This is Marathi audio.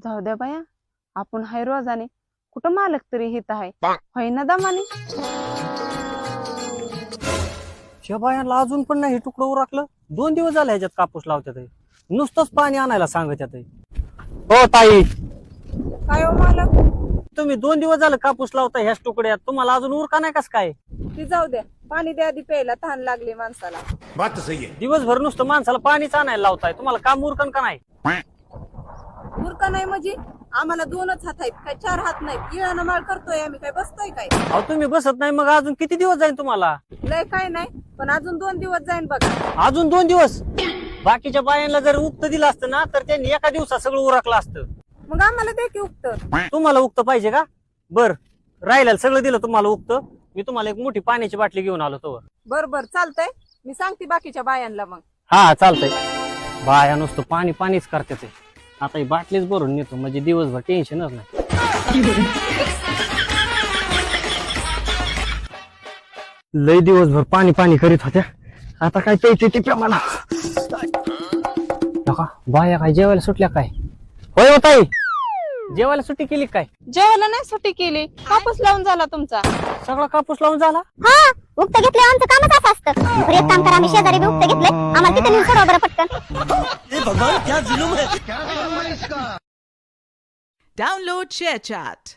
जाऊ द्या बाया, आपण हाय रोजाने, कुठं मालक तरी हित आहे, होय ना दमाने. शेबायांना अजून पण नाही तुकडं उरकलं. 2 दिवस झाले ह्याच्यात कापूस लावतात. नुसतंच पाणी आणायला सांगतात. हो ताई, काय हो मालक? तुम्ही 2 दिवस झालं कापूस लावता ह्याच तुकड्यात, तुम्हाला अजून उरका नाही कस काय? ती जाऊ द्या, पाणी द्या आधी प्यायला, तहान लागली माणसाला. बात तो सही है. दिवसभर नुसतं माणसाला पाणीच आणायला लावताय, तुम्हाला काम उरकन का नाही? मूर्ख नाही म्हणजे आम्हाला 2च हात आहेत, काय 4 हात नाहीत. इळानं माळ करतोय आम्ही, काय बसतोय काय? अहो तुम्ही बसत नाही, मग अजून किती दिवस जाईल तुम्हाला? लय काय नाही, पण अजून 2 दिवस जाईन बघा. अजून 2 दिवस? बाकीच्या बायांना जर उक्त दिलं असतं ना, तर त्यांनी एका दिवसात सगळं उरकलं असतं. मग आम्हाला दे की उक्त. तुम्हाला उक्त पाहिजे का? बर, राहिलेलं सगळं दिलं तुम्हाला उक्त. मी तुम्हाला एक मोठी पाण्याची बाटली घेऊन आलो तो. बर बर चालतंय, मी सांगते बाकीच्या बायांना मग. हा चालतंय. बाया नुसतं पाणी पाणीच करते ते. आता ही बाटलीच भरून नेतो, म्हणजे दिवसभर टेन्शनच नाही. लय दिवसभर पाणी पाणी करीत होत्या, आता काय प्यायचे ते मला. बाया काय जेवायला सुटल्या काय? होय हो ताई, जेवायला सुट्टी केली काय? जेवायला नाही सुट्टी केली, कापूस लावून झाला तुमचा. सगळा कापूस लावून झाला? हा, उक्त घेतले आमचं कामच असं असतं. बरं, एक काम करा, आम्ही शेजारी बी उक्त घेतले, आम्हाला तिथे नेऊन सोडवा बरं पटकन. Download ShareChat.